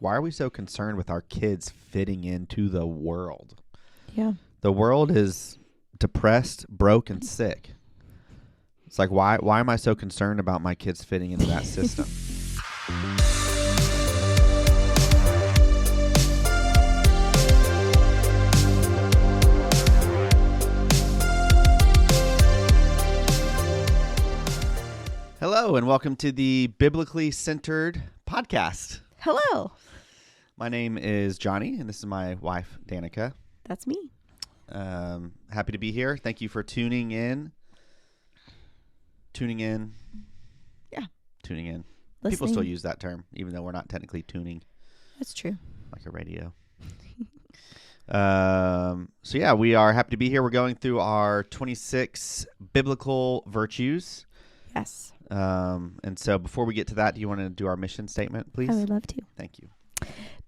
why are we so concerned with our kids fitting into the world? Yeah. The world is depressed, broke, and sick. It's like, why am I so concerned about my kids fitting into that system? Hello, and welcome to the Biblically Centered podcast. Hello. My name is Johnny, and this is my wife, Danica. That's me. Happy to be here. Thank you for tuning in. Tuning in. Yeah. Tuning in. Listening. People still use that term, even though we're not technically tuning That's true. like a radio. So yeah, we are happy to be here. We're going through our 26 biblical virtues. Yes. And so before we get to that, do you want to do our mission statement, please? I would love to. Thank you.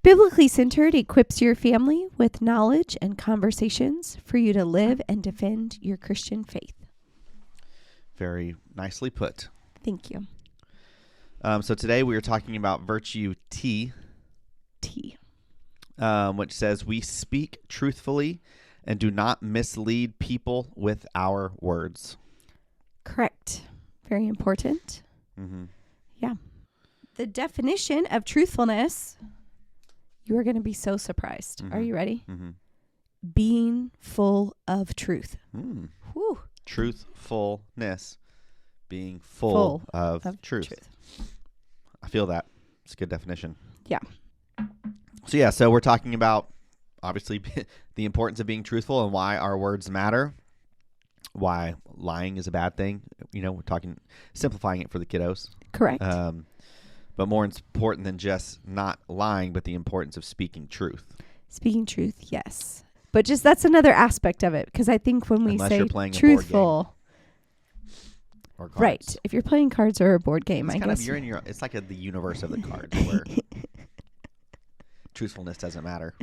Biblically Centered equips your family with knowledge and conversations for you to live and defend your Christian faith. Very nicely put. Thank you. So today we are talking about virtue T, which says we speak truthfully and do not mislead people with our words. Correct. Very important. Mm-hmm. Yeah. The definition of truthfulness, you are going to be so surprised. Mm-hmm. Are you ready? Mm-hmm. Being full of truth. Whew. Truthfulness, being full of truth. I feel that. It's a good definition. Yeah. So we're talking about, obviously, the importance of being truthful and why our words matter, why lying is a bad thing. You know, we're talking, simplifying it for the kiddos. Correct. But more important than just not lying, but the importance of speaking truth. Speaking truth, yes. But just that's another aspect of it, because I think when we Unless say you're playing truthful, or cards. right? If you're playing cards or a board game, It's I kind guess of, you're in your. It's like the universe of the cards where truthfulness doesn't matter.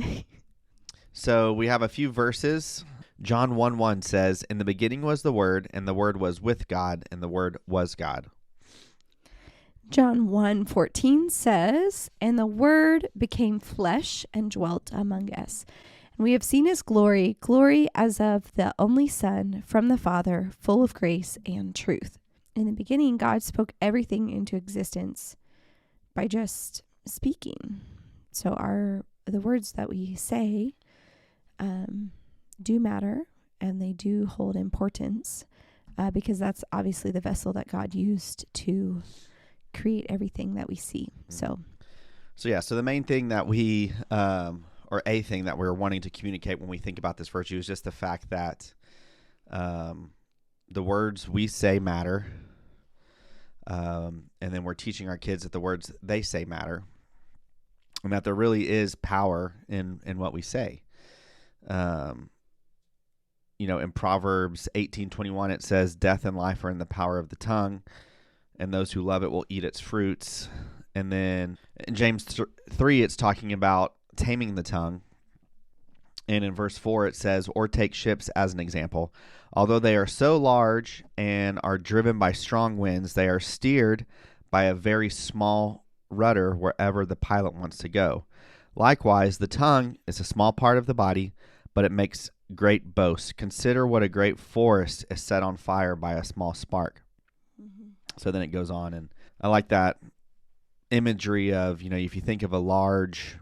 So we have a few verses. John 1:1 says, "In the beginning was the Word, and the Word was with God, and the Word was God." John 1:14 says, "And the Word became flesh and dwelt among us. And we have seen his glory, glory as of the only Son from the Father, full of grace and truth." In the beginning, God spoke everything into existence by just speaking. So the words that we say do matter, and they do hold importance because that's obviously the vessel that God used to create everything that we see. So the main thing that we or a thing that we're wanting to communicate when we think about this virtue is just the fact that the words we say matter, and then we're teaching our kids that the words they say matter, and that there really is power in what we say. In Proverbs 18:21 it says, "Death and life are in the power of the tongue, and those who love it will eat its fruits." And then in James 3, it's talking about taming the tongue. And in verse 4, it says, "Or take ships as an example. Although they are so large and are driven by strong winds, they are steered by a very small rudder wherever the pilot wants to go. Likewise, the tongue is a small part of the body, but it makes great boast. Consider what a great forest is set on fire by a small spark." Mm-hmm. So then it goes on, and I like that imagery of, if you think of a large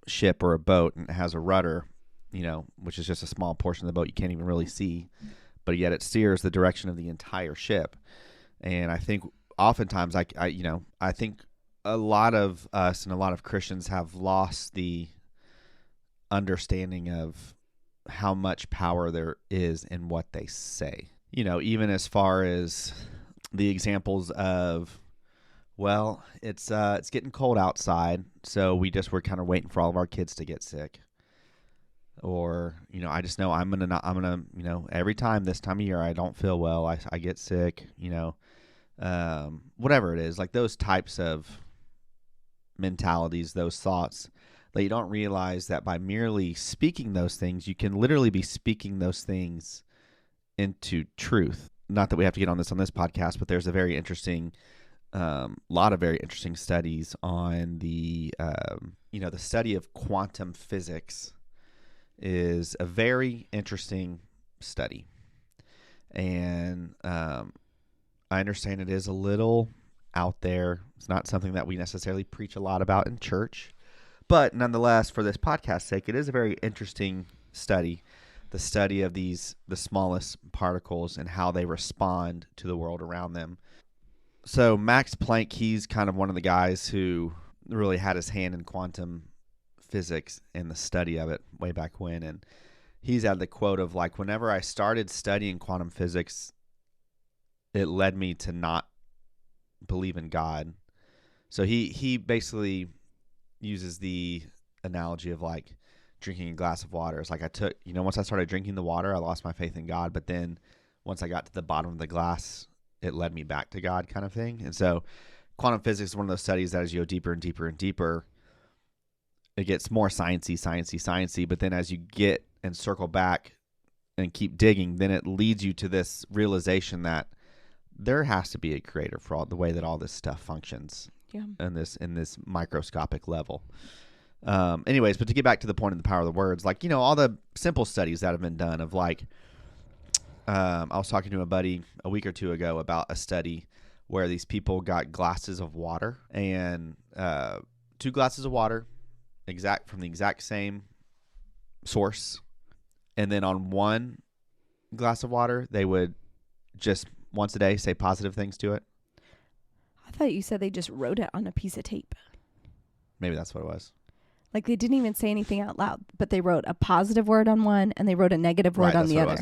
ship or a boat and it has a rudder, which is just a small portion of the boat you can't even really see, but yet it steers the direction of the entire ship. And I think oftentimes I think a lot of us and a lot of Christians have lost the understanding of how much power there is in what they say. Even as far as the examples of, well, it's getting cold outside, so we're kind of waiting for all of our kids to get sick. Or, I just know I'm gonna, every time this time of year I don't feel well, I get sick, whatever it is, like those types of mentalities, those thoughts, that you don't realize that by merely speaking those things, you can literally be speaking those things into truth. Not that we have to get on this podcast, but there's a very interesting lot of very interesting studies on the the study of quantum physics is a very interesting study, and I understand it is a little out there. It's not something that we necessarily preach a lot about in church, but nonetheless, for this podcast's sake, it is a very interesting study. The study of the smallest particles and how they respond to the world around them. So Max Planck, he's kind of one of the guys who really had his hand in quantum physics and the study of it way back when. And he's had the quote of like, whenever I started studying quantum physics, it led me to not believe in God. So he basically uses the analogy of like drinking a glass of water. It's like once I started drinking the water, I lost my faith in God. But then once I got to the bottom of the glass, it led me back to God, kind of thing. And so quantum physics is one of those studies that as you go deeper and deeper and deeper, it gets more sciencey. But then as you get and circle back and keep digging, then it leads you to this realization that there has to be a creator for all the way that all this stuff functions. Yeah. In this microscopic level. Anyways, but to get back to the point of the power of the words, like, all the simple studies that have been done of like, I was talking to a buddy a week or two ago about a study where these people got glasses of water and 2 glasses of water from the exact same source. And then on one glass of water, they would just once a day say positive things to it. I thought you said they just wrote it on a piece of tape. Maybe that's what it was. Like they didn't even say anything out loud, but they wrote a positive word on one and they wrote a negative word on the other.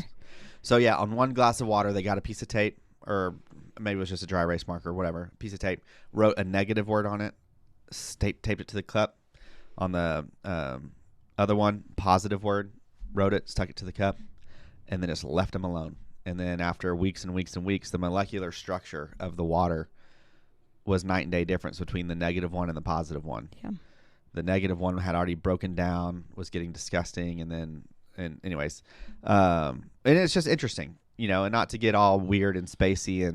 So yeah, on one glass of water, they got a piece of tape, or maybe it was just a dry erase marker or whatever, piece of tape, wrote a negative word on it, taped it to the cup. On the other one, positive word, wrote it, stuck it to the cup, and then just left them alone. And then after weeks and weeks and weeks, the molecular structure of the water was night and day difference between the negative one and the positive one. Yeah. The negative one had already broken down, was getting disgusting, and anyways, and it's just interesting, and not to get all weird and spacey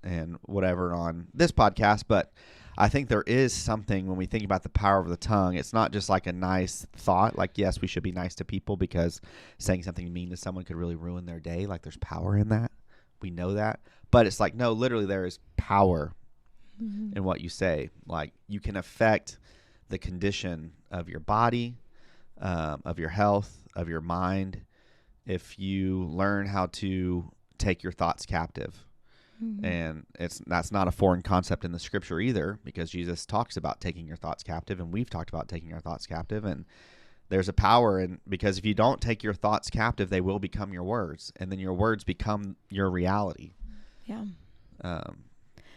and whatever on this podcast, but I think there is something when we think about the power of the tongue. It's not just like a nice thought. Like, yes, we should be nice to people because saying something mean to someone could really ruin their day. Like, there's power in that. We know that. But it's like, no, literally there is power in what you say. Like, you can affect the condition of your body, of your health, of your mind, if you learn how to take your thoughts captive. And that's not a foreign concept in the scripture either, because Jesus talks about taking your thoughts captive, and we've talked about taking our thoughts captive, and there's a power in, because if you don't take your thoughts captive, they will become your words, and then your words become your reality. Yeah.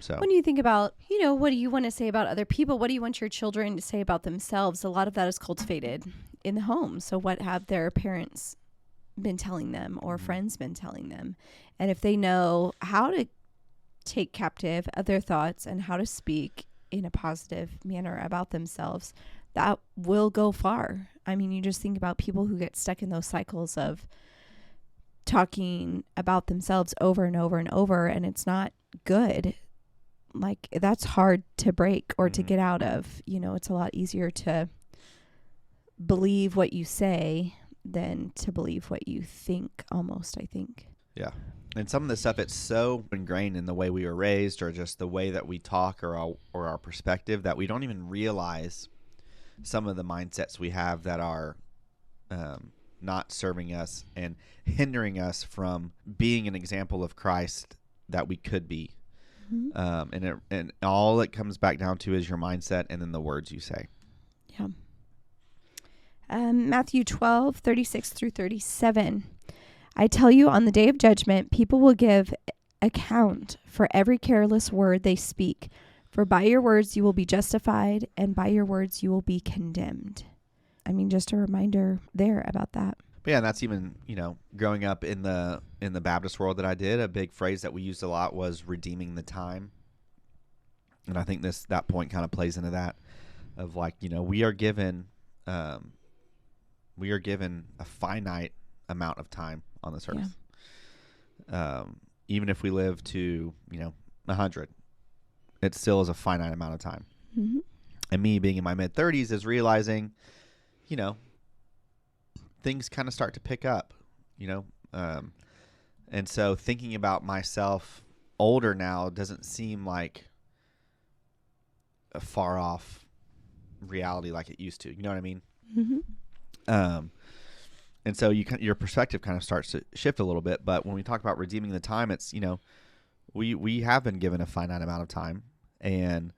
So when you think about, what do you want to say about other people? What do you want your children to say about themselves? A lot of that is cultivated in the home. So what have their parents been telling them or friends been telling them? And if they know how to take captive other thoughts and how to speak in a positive manner about themselves, that will go far. I mean, you just think about people who get stuck in those cycles of talking about themselves over and over and over, and it's not good. Like, that's hard to break or to get out of. It's a lot easier to believe what you say than to believe what you think, almost, I think. Yeah. And some of the stuff, it's so ingrained in the way we were raised, or just the way that we talk, or our perspective, that we don't even realize some of the mindsets we have that are not serving us and hindering us from being an example of Christ that we could be. And all it comes back down to is your mindset and then the words you say. Yeah. Matthew 12:36-37. I tell you, on the day of judgment, people will give account for every careless word they speak. For by your words you will be justified, and by your words you will be condemned. I mean, just a reminder there about that. But yeah, and that's even, growing up in the Baptist world that I did, a big phrase that we used a lot was redeeming the time. And I think that point kind of plays into that of like, we are given a finite amount of time on this earth. Even if we live to 100, it still is a finite amount of time. Mm-hmm. And me being in my mid-30s is realizing, you know, things kind of start to pick up, you know. And so thinking about myself older now doesn't seem like a far off reality like it used to. You know what I mean? Mm-hmm. And so your perspective kind of starts to shift a little bit. But when we talk about redeeming the time, it's, you know, we have been given a finite amount of time, and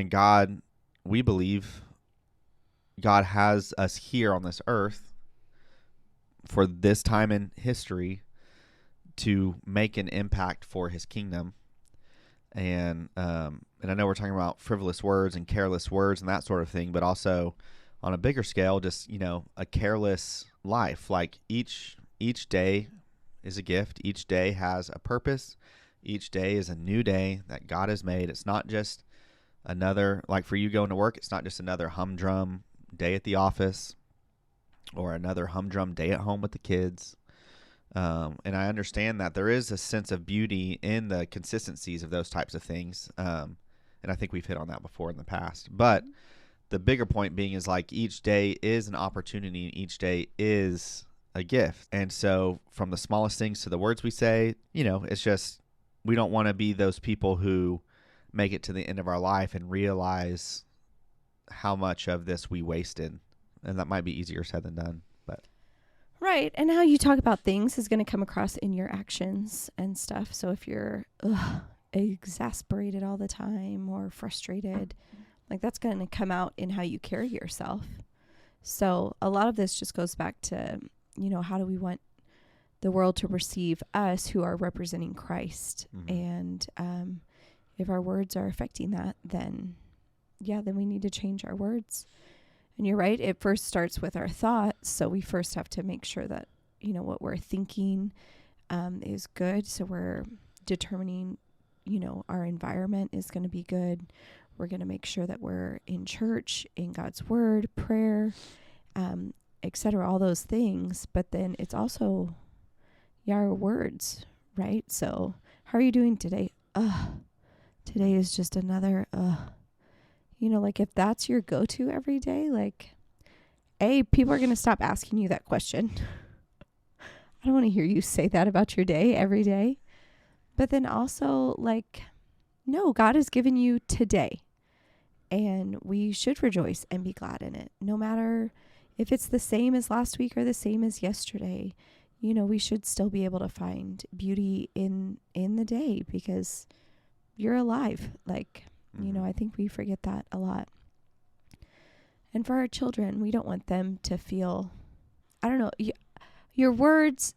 God, we believe God has us here on this earth for this time in history to make an impact for His kingdom. And I know we're talking about frivolous words and careless words and that sort of thing, but also on a bigger scale, just, you know, a careless life. Like each day is a gift. Each day has a purpose. Each day is a new day that God has made. It's not just another, like for you going to work, it's not just another humdrum day at the office or another humdrum day at home with the kids. And I understand that there is a sense of beauty in the consistencies of those types of things. And I think we've hit on that before in the past. But the bigger point being is like each day is an opportunity and each day is a gift. And so from the smallest things to the words we say, you know, it's just we don't want to be those people who make it to the end of our life and realize how much of this we wasted. And that might be easier said than done. But Right. And how you talk about things is going to come across in your actions and stuff. So if you're exasperated all the time or frustrated, like that's going to come out in how you carry yourself. So a lot of this just goes back to, you know, how do we want the world to receive us who are representing Christ? Mhm. And if our words are affecting that, then we need to change our words. And you're right, it first starts with our thoughts. So we first have to make sure that, you know, what we're thinking is good. So we're determining, you know, our environment is going to be good. We're going to make sure that we're in church, in God's word, prayer, etc., all those things. But then it's also our words, right? So how are you doing today? Today is just another, you know, like if that's your go-to every day, like, people are going to stop asking you that question. I don't want to hear you say that about your day every day. But then also, like, no, God has given you today. And we should rejoice and be glad in it. No matter if it's the same as last week or the same as yesterday, you know, we should still be able to find beauty in the day because you're alive. Like, you know, I think we forget that a lot. And for our children, we don't want them to feel, I don't know, your words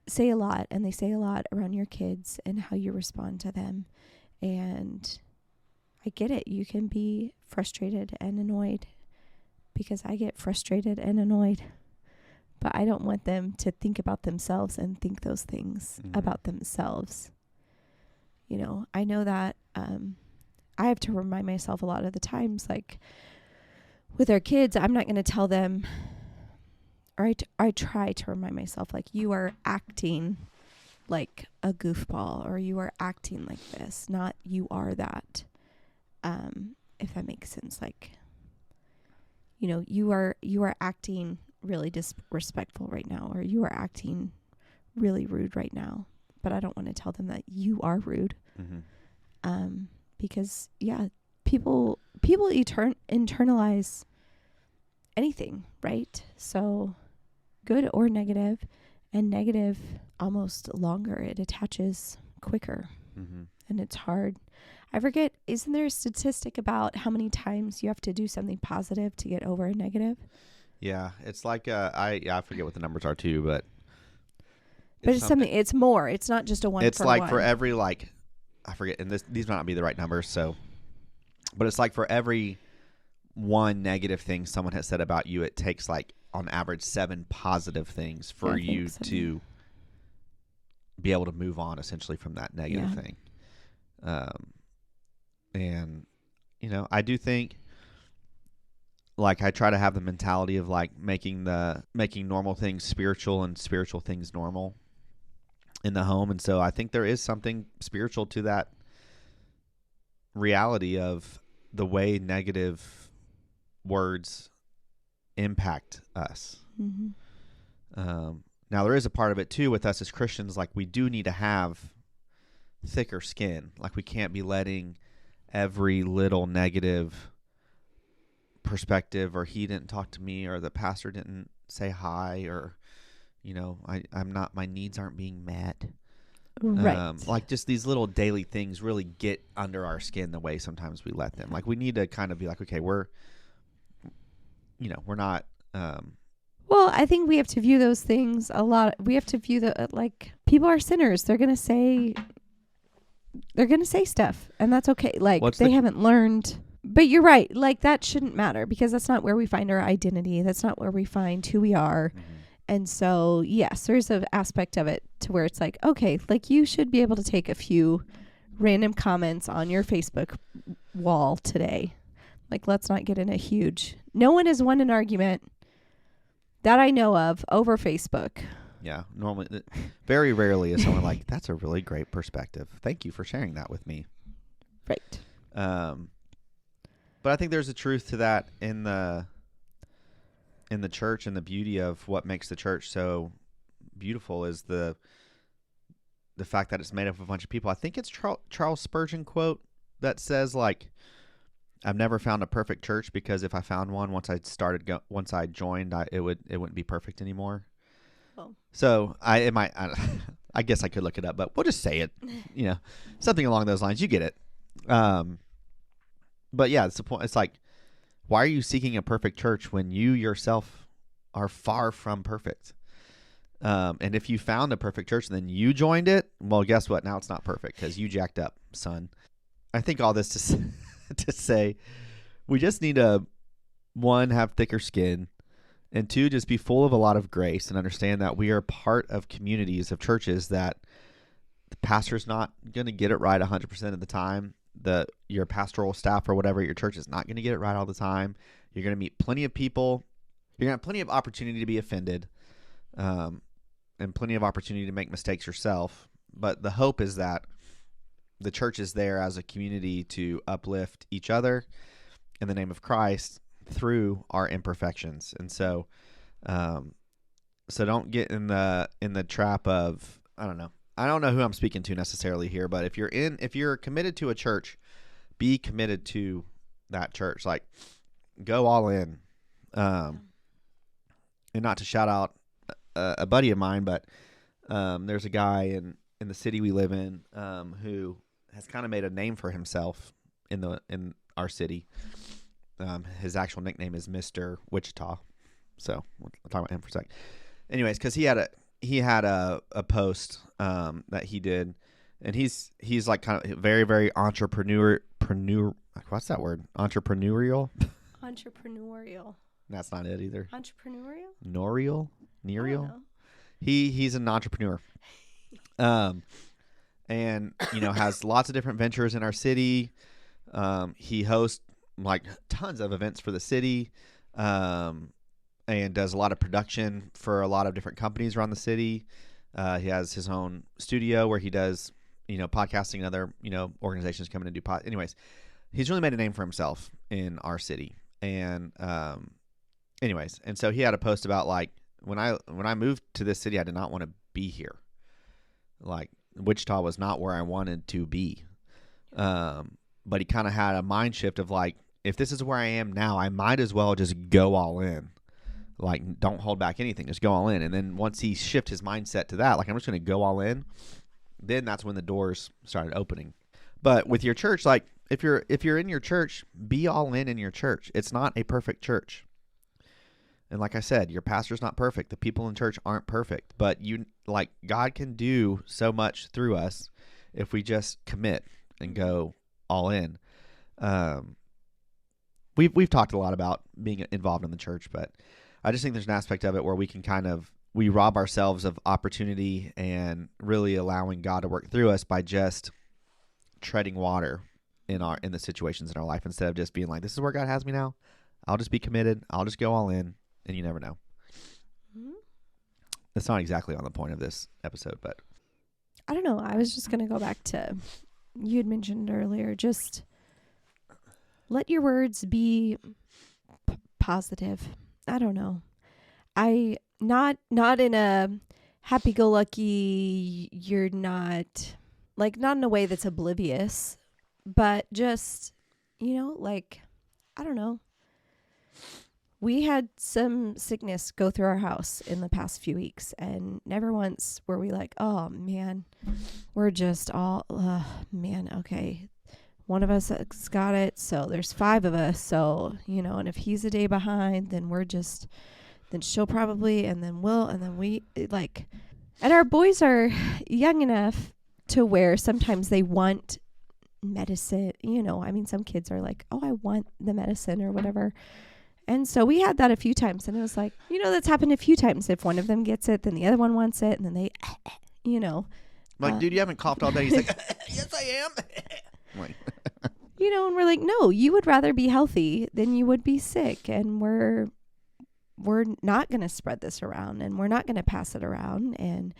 say a lot, and they say a lot around your kids and how you respond to them. And I get it. You can be frustrated and annoyed because I get frustrated and annoyed. But I don't want them to think about themselves and think those things about themselves. You know, I know that I have to remind myself a lot of the times, like with our kids, I'm not going to tell them, or I try to remind myself, like, you are acting like a goofball, or you are acting like this, not you are that. If that makes sense, like, you know, you are acting really disrespectful right now, or you are acting really rude right now. But I don't want to tell them that you are rude. Because people internalize anything, right? So good or negative, and negative almost longer. It attaches quicker, and it's hard. I forget, isn't there a statistic about how many times you have to do something positive to get over a negative? Yeah, it's like I forget what the numbers are too, but it's something. It's more. It's not just a one. It's for like one. for every, like, I forget, and these might not be the right numbers. So, but it's like for every one negative thing someone has said about you, it takes like on average 7 positive things for you to be able to move on essentially from that negative thing. And you know, I do think, like, I try to have the mentality of like making normal things spiritual and spiritual things normal in the home. And so I think there is something spiritual to that reality of the way negative words impact us. Now, there is a part of it too with us as Christians, like we do need to have thicker skin. Like we can't be letting every little negative perspective, or he didn't talk to me, or the pastor didn't say hi, or I'm not, my needs aren't being met. Right. Like just these little daily things really get under our skin the way sometimes we let them. Like we need to kind of be like, okay, we're not. Well, I think we have to view those things a lot. We have to view like people are sinners. They're gonna say stuff, and that's okay. Like they haven't learned. But you're right. Like that shouldn't matter because that's not where we find our identity. That's not where we find who we are. Mm-hmm. And so, yes, there's an aspect of it to where it's like, okay, like you should be able to take a few random comments on your Facebook wall today. Like, let's not get in a huge. No one has won an argument that I know of over Facebook. Yeah, normally, very rarely is someone like, that's a really great perspective. Thank you for sharing that with me. Right. But I think there's a truth to that in the church, and the beauty of what makes the church so beautiful is the fact that it's made up of a bunch of people. I think it's Charles Spurgeon quote that says, like, I've never found a perfect church because if I found one, once I joined, it wouldn't be perfect anymore. Oh. So I guess I could look it up, but we'll just say it, something along those lines. You get it. But yeah, it's the point. It's like, why are you seeking a perfect church when you yourself are far from perfect? And if you found a perfect church and then you joined it, well, guess what? Now it's not perfect because you jacked up, son. I think all this to say, we just need to, one, have thicker skin, and two, just be full of a lot of grace and understand that we are part of communities of churches that the pastor's not going to get it right 100% of the time. Your pastoral staff or whatever at your church is not going to get it right all the time. You're going to meet plenty of people. You're going to have plenty of opportunity to be offended, and plenty of opportunity to make mistakes yourself. But the hope is that the church is there as a community to uplift each other in the name of Christ through our imperfections. And so don't get in the trap of, I don't know who I'm speaking to necessarily here, but if you're committed to a church, be committed to that church. Like, go all in. And not to shout out a buddy of mine, but there's a guy in the city we live in who has kind of made a name for himself in our city. His actual nickname is Mr. Wichita. So we'll talk about him for a sec. Anyways, because he had a post that he did, and he's like kind of very, very entrepreneur. What's that word? Entrepreneurial. That's not it either. Entrepreneurial. Norial. He's an entrepreneur. And has lots of different ventures in our city. He hosts like tons of events for the city. And does a lot of production for a lot of different companies around the city. He has his own studio where he does, podcasting and other, organizations coming to do Anyways, he's really made a name for himself in our city. And, and so he had a post about, like, when I moved to this city, I did not want to be here. Like, Wichita was not where I wanted to be. But he kind of had a mind shift of, like, if this is where I am now, I might as well just go all in. Like, don't hold back anything. Just go all in. And then once he shifted his mindset to that, like, I'm just going to go all in, then that's when the doors started opening. But with your church, like, if you're in your church, be all in your church. It's not a perfect church. And like I said, your pastor's not perfect. The people in church aren't perfect. But God can do so much through us if we just commit and go all in. We've talked a lot about being involved in the church, but I just think there's an aspect of it where we can we rob ourselves of opportunity and really allowing God to work through us by just treading water in the situations in our life, instead of just being like, this is where God has me now. I'll just be committed. I'll just go all in, and you never know. Mm-hmm. That's not exactly on the point of this episode, but I don't know. I was just going to go back to, you had mentioned earlier, just let your words be positive. I don't know. Not in a happy-go-lucky, you're not, like, not in a way that's oblivious, but just, like, I don't know. We had some sickness go through our house in the past few weeks, and never once were we like, oh man, we're just all, man, okay. One of us has got it, so there's 5 of us, so, and if he's a day behind, then then she'll probably, and then we'll, and then we, like, and our boys are young enough to where sometimes they want medicine, some kids are like, oh, I want the medicine or whatever. And so we had that a few times, and it was like, that's happened a few times. If one of them gets it, then the other one wants it, and then they, Like, dude, you haven't coughed all day. He's like, yes, I am. Like, and we're like, no, you would rather be healthy than you would be sick, and we're not going to spread this around, and we're not going to pass it around. And,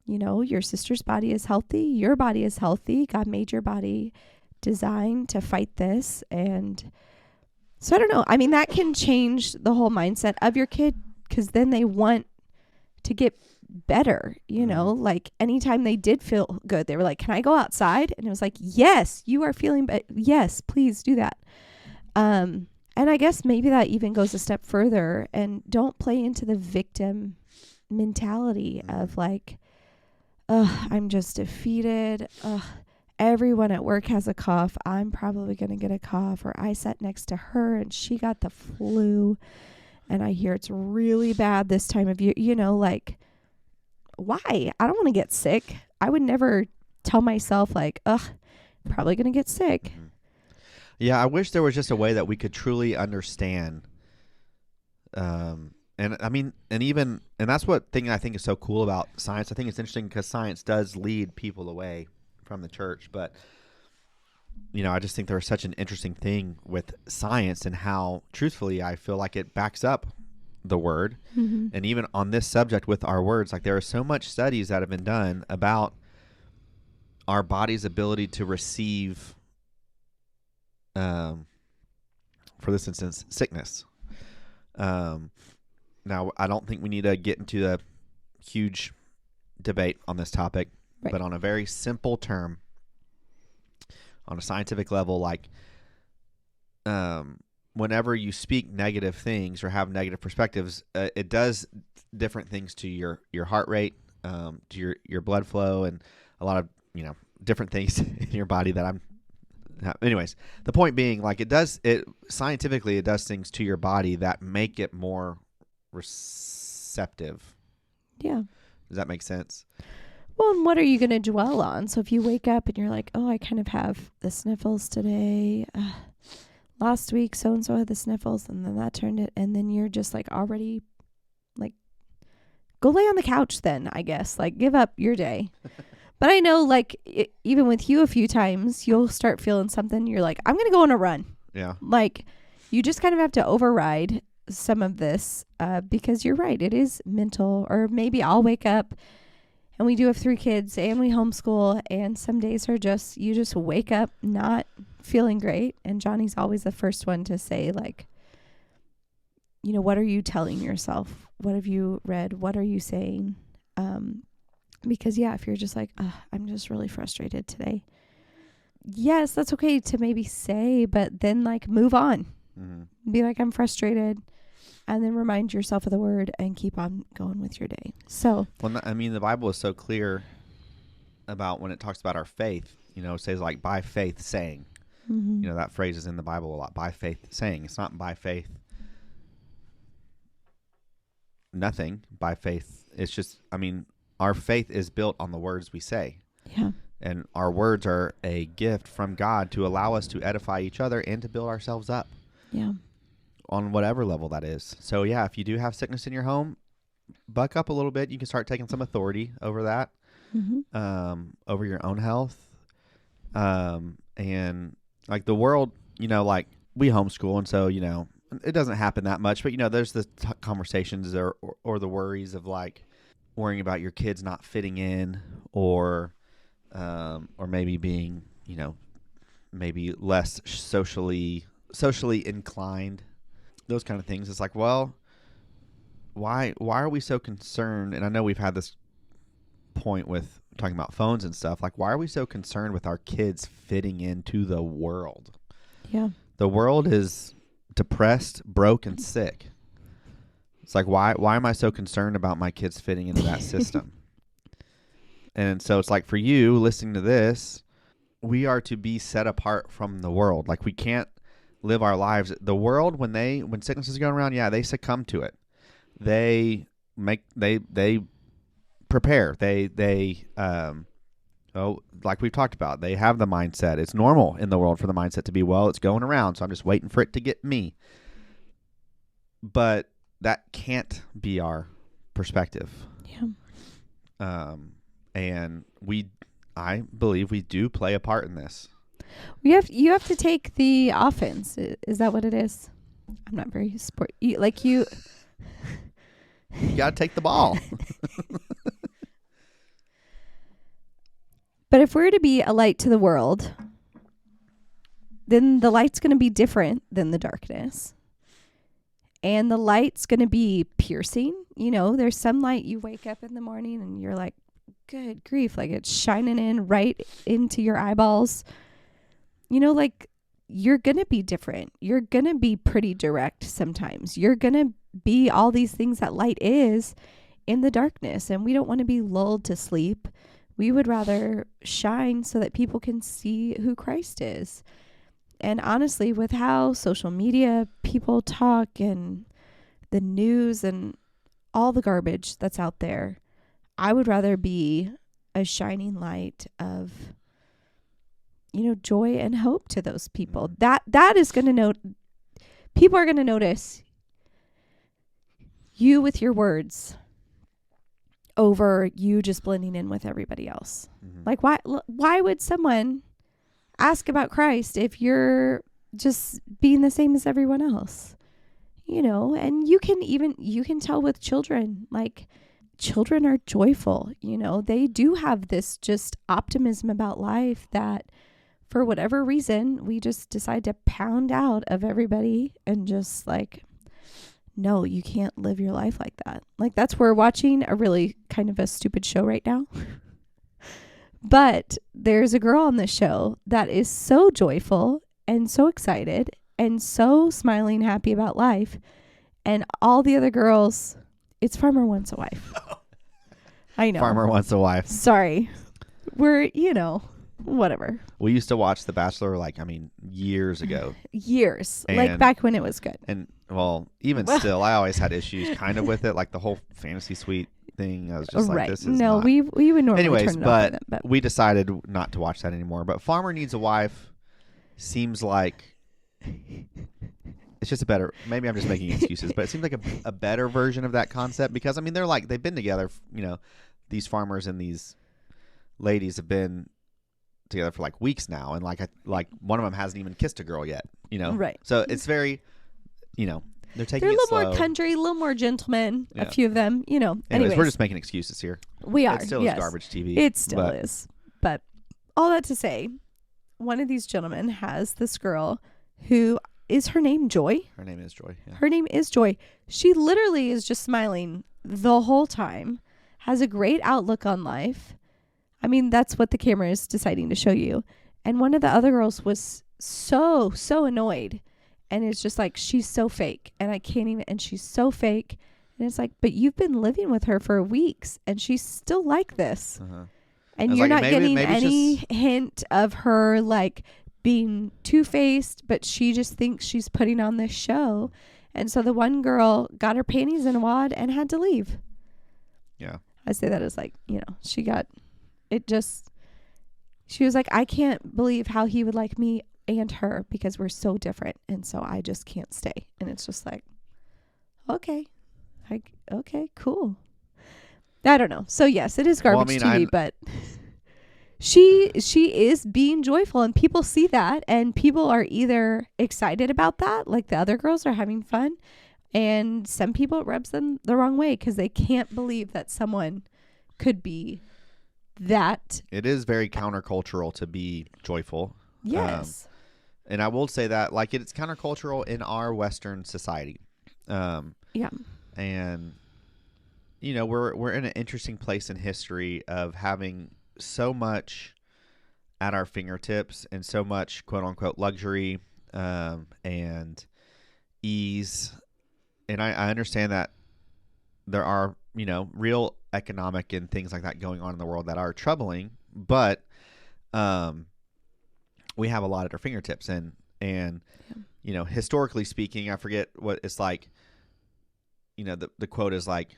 your sister's body is healthy. Your body is healthy. God made your body designed to fight this, and so I don't know. I mean, that can change the whole mindset of your kid, because then they want to get better, like anytime they did feel good, they were like, can I go outside? And it was like, yes, you are feeling better. Yes, please do that. And I guess maybe that even goes a step further, and don't play into the victim mentality of like, I'm just defeated. Everyone at work has a cough. I'm probably going to get a cough. Or I sat next to her and she got the flu, and I hear it's really bad this time of year. Like, why? I don't want to get sick. I would never tell myself like, probably going to get sick. Yeah, I wish there was just a way that we could truly understand. And I mean, and that's what thing I think is so cool about science. I think it's interesting because science does lead people away from the church, but I just think there's such an interesting thing with science and how truthfully I feel like it backs up the word. Mm-hmm. And even on this subject with our words, like there are so much studies that have been done about our body's ability to receive, for this instance, sickness. Now, I don't think we need to get into a huge debate on this topic, right. But on a very simple term, on a scientific level, like whenever you speak negative things or have negative perspectives, it does different things to your heart rate, to your blood flow, and a lot of different things in your body that anyways, the point being, like scientifically it does things to your body that make it more receptive. Yeah. Does that make sense? Well, and what are you going to dwell on? So if you wake up and you're like, oh, I kind of have the sniffles today. Last week, so-and-so had the sniffles, and then that turned it. And then you're just like already like, go lay on the couch then, I guess. Like, give up your day. But I know, like, even with you a few times, you'll start feeling something. You're like, I'm going to go on a run. Yeah. Like, you just kind of have to override some of this because you're right. It is mental. Or maybe I'll wake up and we do have 3 kids and we homeschool. And some days are you just wake up not feeling great. And Johnny's always the first one to say, like, what are you telling yourself? What have you read? What are you saying? Because, if you're just like, I'm just really frustrated today. Yes, that's okay to maybe say, but then, like, move on. Mm-hmm. Be like, I'm frustrated. And then remind yourself of the word and keep on going with your day. So, well, I mean, the Bible is so clear about when it talks about our faith, it says like by faith saying, mm-hmm. That phrase is in the Bible a lot, by faith saying. It's not by faith nothing, by faith. It's just, our faith is built on the words we say. Yeah. And our words are a gift from God to allow us to edify each other and to build ourselves up. Yeah. On whatever level that is. So, if you do have sickness in your home, buck up a little bit. You can start taking some authority over that, mm-hmm. Over your own health. And, like, the world, like, we homeschool, and so, it doesn't happen that much. But, there's the conversations or the worries of, like, worrying about your kids not fitting in or maybe being, maybe less socially socially inclined, those kind of things. It's like, well, why are we so concerned? And I know we've had this point with talking about phones and stuff. Like, why are we so concerned with our kids fitting into the world? Yeah. The world is depressed, broke, and sick. It's like, why am I so concerned about my kids fitting into that system? And so it's like, for you listening to this, we are to be set apart from the world. Like, we can't live our lives. The world, when sickness is going around, yeah, they succumb to it. They prepare. Like we've talked about, they have the mindset. It's normal in the world for the mindset to be, well, it's going around, so I'm just waiting for it to get me. But that can't be our perspective. Yeah. And I believe we do play a part in this. You have to take the offense. Is that what it is? I'm not very you got to take the ball. But if we're to be a light to the world, then the light's going to be different than the darkness. And the light's going to be piercing. You know, there's some light you wake up in the morning and you're like, good grief, like it's shining in right into your eyeballs. You know, like you're going to be different. You're going to be pretty direct sometimes. You're going to be all these things that light is in the darkness. And we don't want to be lulled to sleep. We would rather shine so that people can see who Christ is. And honestly, with how social media people talk and the news and all the garbage that's out there, I would rather be a shining light of, you know, joy and hope to those people. That is going to people are going to notice you with your words over you just blending in with everybody else. Mm-hmm. Like, why would someone ask about Christ if you're just being the same as everyone else? You know, and you can tell with children, like children are joyful, you know, they do have this just optimism about life that for whatever reason, we just decide to pound out of everybody and just like, no, you can't live your life like that. Like we're watching a really kind of a stupid show right now. But there's a girl on this show that is so joyful and so excited and so smiling, happy about life. And all the other girls, it's Farmer Wants a Wife. I know. Farmer Wants a Wife. Sorry. We're, you know, whatever. We used to watch The Bachelor, years ago. Years. Like back when it was good. And, well, even still, I always had issues kind of with it. Like the whole fantasy suite thing. I was just like, this is not. We would normally Anyways, turn it off then, but we decided not to watch that anymore. But Farmer Needs a Wife seems like it's just a better, maybe I'm just making excuses, but it seems like a better version of that concept because, I mean, they've been together, you know, these farmers and these ladies have been together for like weeks now. And like one of them hasn't even kissed a girl yet, you know? Right. So it's very, you know, they're a little more country, a little more gentleman, yeah. A few of them, you know. Anyways, we're just making excuses here. We are. It still is garbage TV. It still is. But all that to say, one of these gentlemen has this girl who is her name Joy? Her name is Joy. Yeah. Her name is Joy. She literally is just smiling the whole time, has a great outlook on life. I mean, that's what the camera is deciding to show you. And one of the other girls was so annoyed. And it's just like, she's so fake. And I can't even, and she's so fake. And it's like, but you've been living with her for weeks and she's still like this. Uh-huh. And you're not getting any hint of her like being two-faced, but she just thinks she's putting on this show. And so the one girl got her panties in a wad and had to leave. Yeah. I say that as like, you know, she was like, I can't believe how he would like me and her because we're so different. And so I just can't stay. And it's just like, okay, cool. I don't know. So yes, it is garbage TV, but she is being joyful and people see that and people are either excited about that, like the other girls are having fun, and some people it rubs them the wrong way because they can't believe that someone could be that. It is very countercultural to be joyful. Yes. And I will say that, like, it's countercultural in our Western society. Yeah. And, you know, we're in an interesting place in history of having so much at our fingertips and so much quote unquote luxury and ease. And I understand that there are, you know, real economic and things like that going on in the world that are troubling, but we have a lot at our fingertips. And you know, historically speaking, I forget what it's like, you know, the quote is like,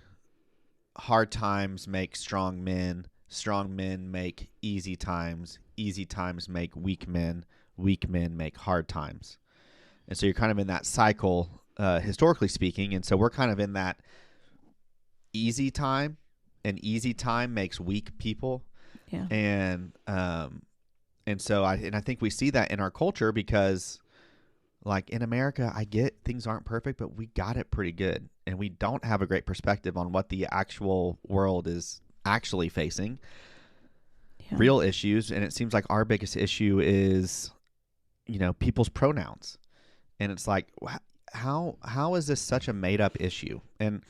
hard times make strong men make easy times make weak men make hard times. And so you're kind of in that cycle, historically speaking. And so we're kind of in that easy time, and easy time makes weak people. Yeah. And so I think we see that in our culture because, like, in America, I get things aren't perfect, but we got it pretty good. And we don't have a great perspective on what the actual world is actually facing. Yeah. Real issues. And it seems like our biggest issue is, you know, people's pronouns. And it's like, how is this such a made up issue? And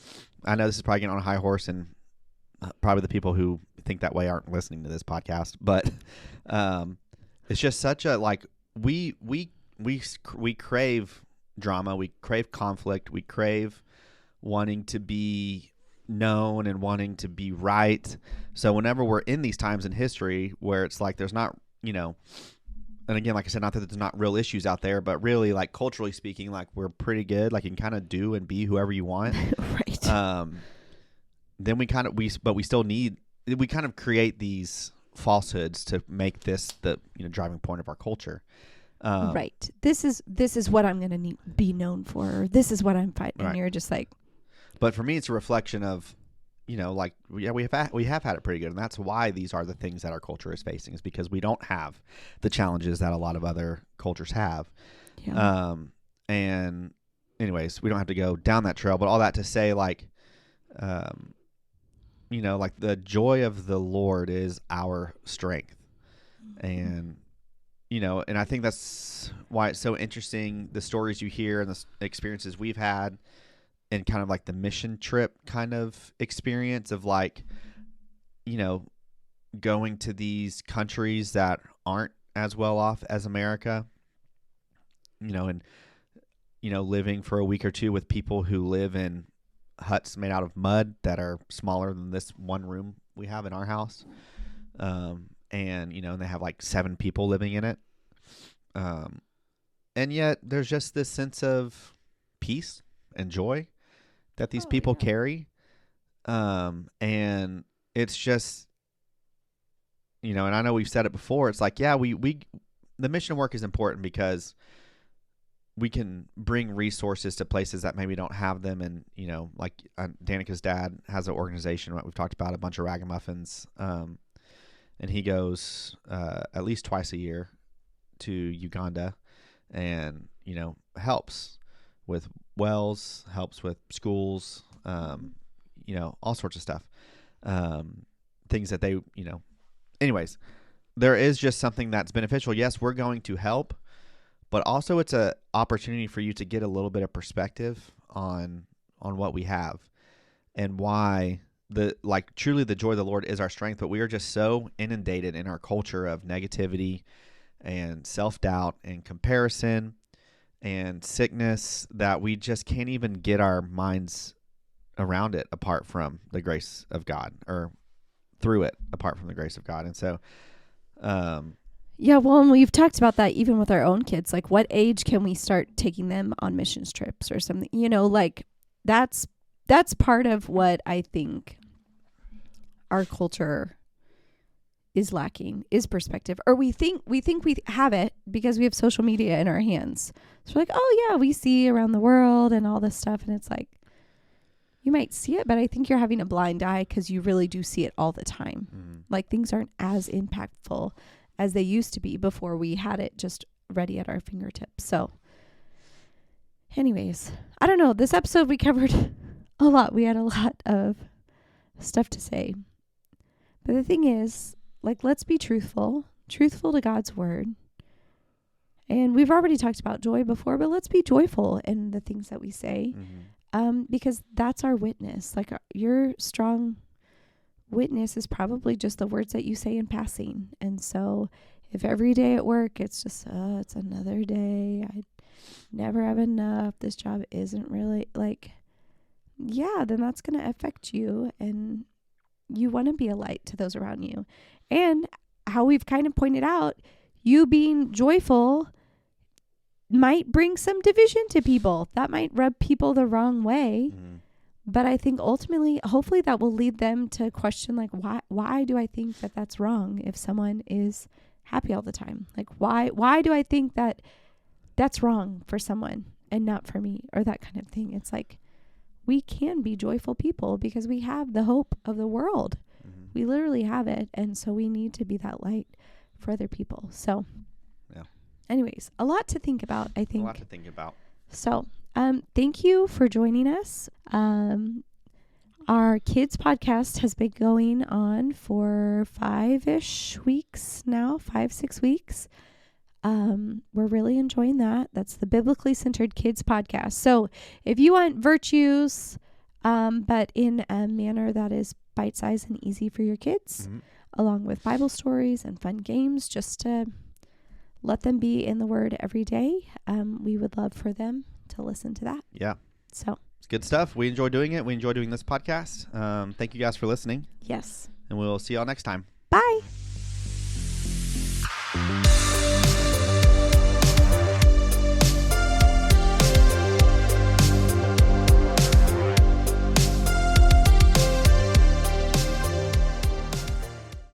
I know this is probably getting on a high horse, and probably the people who think that way aren't listening to this podcast, but it's just such a, like, we crave drama, we crave conflict, we crave wanting to be known and wanting to be right. So whenever we're in these times in history where it's like there's not, you know, and again, like I said, not that there's not real issues out there, but really, like, culturally speaking, like, we're pretty good. Like, you can kind of do and be whoever you want. Right. Then we kind of create these falsehoods to make this the, you know, driving point of our culture. Right. This is what I'm going to be known for. Or this is what I'm fighting. Right. And you're just like. But for me, it's a reflection of, you know, like, yeah, we have had it pretty good, and that's why these are the things that our culture is facing, is because we don't have the challenges that a lot of other cultures have. Yeah. And anyways, we don't have to go down that trail, but all that to say, like, you know, like, the joy of the Lord is our strength. And, you know, and I think that's why it's so interesting, the stories you hear and the experiences we've had, and kind of like the mission trip kind of experience of, like, you know, going to these countries that aren't as well off as America, you know, and, you know, living for a week or two with people who live in huts made out of mud that are smaller than this one room we have in our house. And, you know, and they have like 7 people living in it. And yet there's just this sense of peace and joy that these people carry. And it's just, you know, and I know we've said it before, it's like, yeah, the mission work is important because we can bring resources to places that maybe don't have them. And, you know, like Danica's dad has an organization, what we've talked about, a bunch of ragamuffins. And he goes at least twice a year to Uganda and, you know, helps with wells, helps with schools, you know, all sorts of stuff. Things that they, you know, anyways, there is just something that's beneficial. Yes, we're going to help, but also it's an opportunity for you to get a little bit of perspective on what we have and why truly the joy of the Lord is our strength. But we are just so inundated in our culture of negativity and self-doubt and comparison and sickness that we just can't even get our minds around it apart from the grace of God, or through it apart from the grace of God. And so, yeah, well, and we've talked about that even with our own kids. Like, what age can we start taking them on missions trips or something? You know, like, that's part of what I think our culture is lacking, is perspective. Or we think we have it because we have social media in our hands. So we're like, oh yeah, we see around the world and all this stuff, and it's like, you might see it, but I think you're having a blind eye because you really do see it all the time. Mm-hmm. Like, things aren't as impactful as they used to be before we had it just ready at our fingertips. So anyways, I don't know. This episode we covered a lot. We had a lot of stuff to say. But the thing is, like, let's be truthful to God's word, And we've already talked about joy before, but let's be joyful in the things that we say, because that's our witness. Like your strong witness is probably just the words that you say in passing. And so if every day at work it's just, it's another day, I never have enough, this job isn't really like, yeah, then that's going to affect you. And you want to be a light to those around you. And how we've kind of pointed out, you being joyful might bring some division to people. That might rub people the wrong way. But I think ultimately, hopefully that will lead them to question, like, why do I think that that's wrong if someone is happy all the time? Like, why do I think that that's wrong for someone and not for me, or that kind of thing? It's like, we can be joyful people because we have the hope of the world. We literally have it. And so we need to be that light for other people. So anyways, a lot to think about, I think. A lot to think about. So thank you for joining us. Our kids podcast has been going on for 5-6 weeks now. We're really enjoying that. That's the Biblically Centered Kids podcast. So if you want virtues, but in a manner that is bite-sized and easy for your kids, along with Bible stories and fun games, just to let them be in the Word every day, we would love for them to listen to that. Yeah. So it's good stuff. We enjoy doing it. We enjoy doing this podcast. Thank you guys for listening. Yes. And we'll see y'all next time. Bye.